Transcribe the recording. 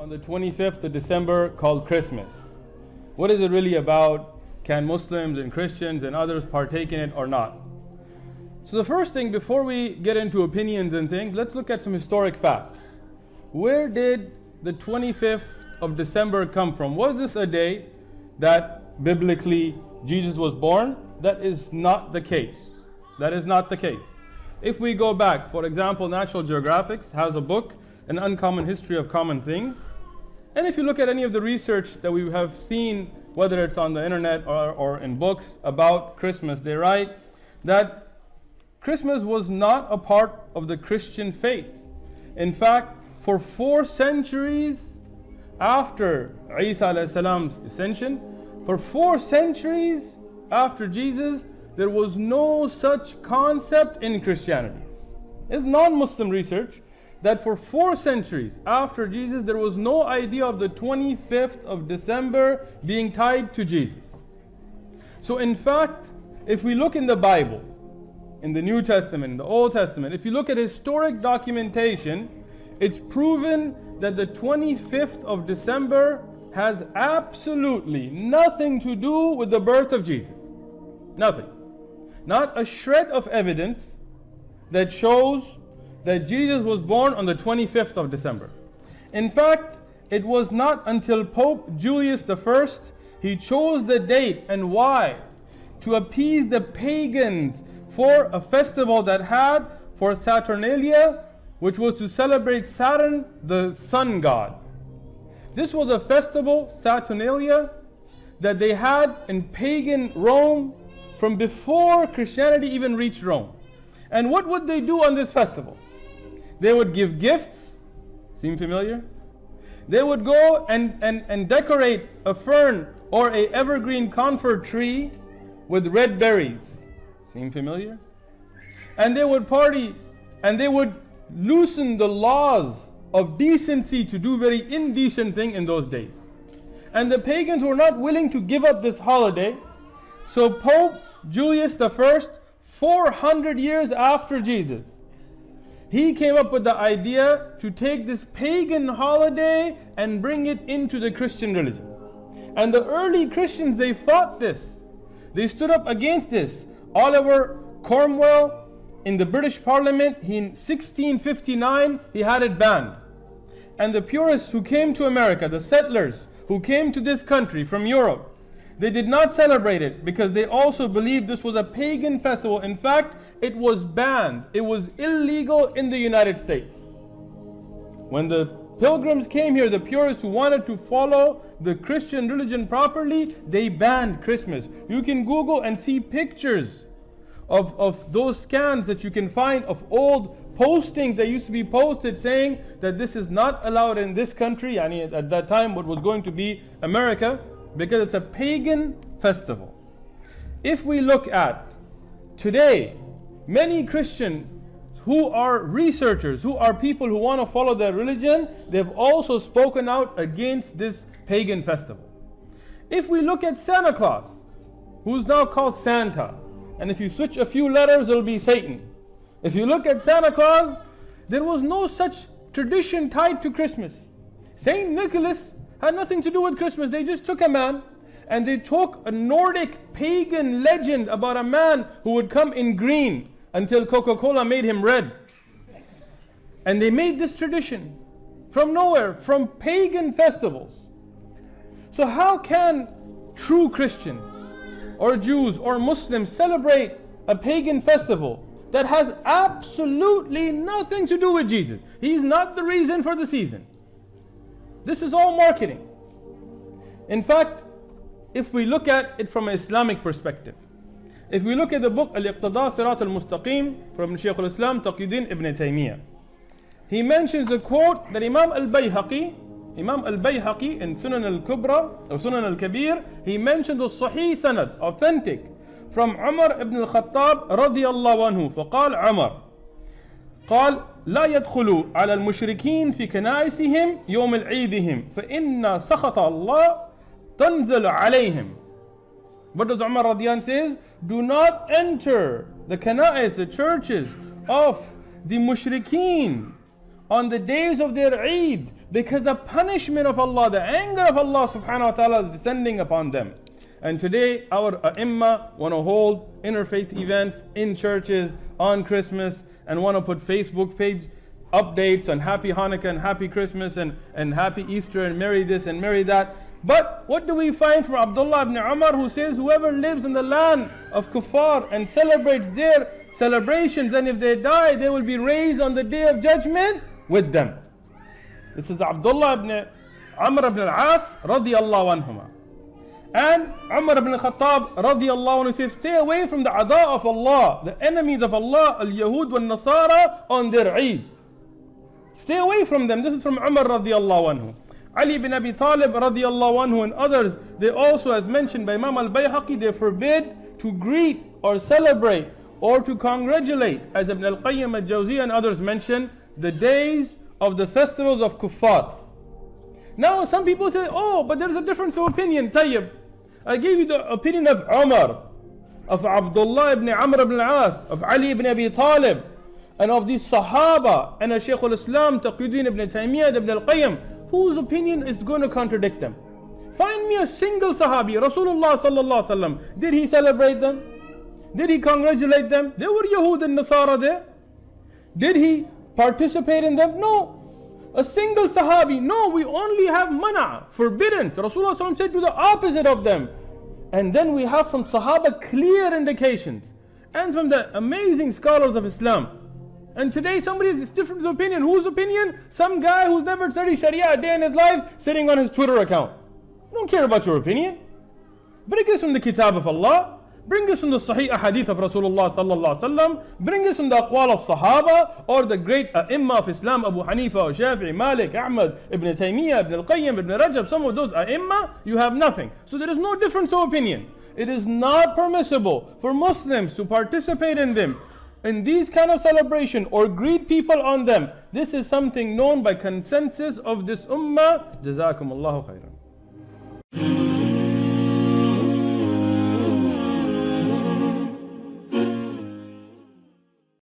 on the 25th of December called Christmas. What is it really about? Can Muslims and Christians and others partake in it or not? So the first thing, before we get into opinions and things, let's look at some historic facts. Where did the 25th of December come from? Was this a day that biblically Jesus was born? That is not the case. That is not the case. If we go back, for example, National Geographic has a book, An Uncommon History of Common Things. And if you look at any of the research that we have seen, whether it's on the internet or in books about Christmas, they write that Christmas was not a part of the Christian faith. In fact, for 4 centuries after Isa alayhi salam's ascension, for 4 centuries after Jesus, there was no such concept in Christianity. It's non-Muslim research that for 4 centuries after Jesus, there was no idea of the 25th of December being tied to Jesus. So in fact, if we look in the Bible, in the New Testament, in the Old Testament, if you look at historic documentation, it's proven that the 25th of December has absolutely nothing to do with the birth of Jesus. Nothing. Not a shred of evidence that shows that Jesus was born on the 25th of December. In fact, it was not until Pope Julius I, he chose the date. And why? To appease the pagans for a festival that had for Saturnalia, which was to celebrate Saturn, the sun god. This was a festival, Saturnalia, that they had in pagan Rome from before Christianity even reached Rome. And what would they do on this festival? They would give gifts. Seem familiar? They would go and decorate a fern or a evergreen conifer tree with red berries. Seem familiar? And they would party and they would loosen the laws of decency to do very indecent things in those days. And the pagans were not willing to give up this holiday. So Pope Julius I, 400 years after Jesus, he came up with the idea to take this pagan holiday and bring it into the Christian religion. And the early Christians, they fought this. They stood up against this. Oliver Cromwell, in the British Parliament, in 1659, he had it banned. And the purists who came to America, the settlers who came to this country from Europe, they did not celebrate it because they also believed this was a pagan festival. In fact, it was banned. It was illegal in the United States. When the pilgrims came here, the purists who wanted to follow the Christian religion properly, they banned Christmas. You can Google and see pictures of those scans that you can find of old postings that used to be posted saying that this is not allowed in this country, and at that time what was going to be America, because it's a pagan festival. If we look at today, many Christians who are researchers, who are people who want to follow their religion, they've also spoken out against this pagan festival. If we look at Santa Claus, who's now called Santa, and if you switch a few letters, it'll be Satan. If you look at Santa Claus, there was no such tradition tied to Christmas. Saint Nicholas had nothing to do with Christmas. They just took a man and they took a Nordic pagan legend about a man who would come in green until Coca-Cola made him red. And they made this tradition from nowhere, from pagan festivals. So how can true Christians or Jews or Muslims celebrate a pagan festival that has absolutely nothing to do with Jesus? He's not the reason for the season. This is all marketing. In fact, if we look at it from an Islamic perspective, if we look at the book Al-Iqtada Sirat Al-Mustaqim from Shaykh al-Islam Taqiyuddin Ibn Taymiyyah, he mentions a quote that Imam Al-Bayhaqi in Sunan Al-Kubra or Sunan Al-Kabir, he mentioned the Sahih Sanad, authentic, from Umar ibn al-Khattab radiyallahu anhu. فقال عمر قال لا يدخلوا على المشركين في كنائسهم يوم العيدهم فإن سخط الله تنزل عليهم. What does Umar radiyan says? Do not enter the kana'is, the churches of the mushrikeen on the days of their Eid, because the punishment of Allah, the anger of Allah subhanahu wa ta'ala is descending upon them. And today our ai want to hold interfaith events in churches on Christmas and want to put Facebook page updates on Happy Hanukkah and Happy Christmas and Happy Easter and Merry this and Merry that. But what do we find from Abdullah ibn Umar, who says whoever lives in the land of kuffar and celebrates their celebrations, then if they die they will be raised on the day of judgment with them. This is Abdullah ibn Amr ibn al-As radiyallahu anhuma. And Umar ibn al-Khattab radiyallahu anhu says, stay away from the Ada of Allah, the enemies of Allah, al-Yahud wal-Nasara, on their Eid. Stay away from them. This is from Umar radiyallahu anhu. Ali ibn Abi Talib radiyallahu anhu and others, they also, as mentioned by Imam al-Bayhaqi, they forbid to greet or celebrate or to congratulate, as Ibn al-Qayyim al-Jawziyah and others mention, the days of the festivals of kuffar. Now some people say, oh, but there's a difference of opinion. Tayyib, I gave you the opinion of Umar, of Abdullah ibn Amr ibn al-As, of Ali ibn Abi Talib, and of these Sahaba, and of Shaykh al-Islam, Taqiyuddin ibn Taymiyyah, Ibn al-Qayyim, whose opinion is going to contradict them? Find me a single Sahabi, Rasulullah sallallahu alaihi wasallam. Did he celebrate them? Did he congratulate them? There were Yahud and Nasara there. Did he participate in them? No. A single Sahabi, no, we only have mana, forbidden. So Rasulullah sallallahu alaihi wasallam said to the opposite of them. And then we have from Sahaba clear indications, and from the amazing scholars of Islam. And today somebody has different opinion. Whose opinion? Some guy who's never studied Sharia a day in his life, sitting on his Twitter account. I don't care about your opinion. Bring us from the Kitab of Allah. Bring us from the Sahih Ahadith of Rasulullah sallallahu alaihi wasallam. Bring us from the Aqwal of Sahaba or the great A'imma of Islam, Abu Hanifa or Shafi'i, Malik, Ahmad, Ibn Taymiyyah, Ibn al-Qayyim, Ibn Rajab. Some of those A'imma, you have nothing. So there is no difference of opinion. It is not permissible for Muslims to participate in them, in these kind of celebration, or greet people on them. This is something known by consensus of this ummah. Jazakumullahu khairan.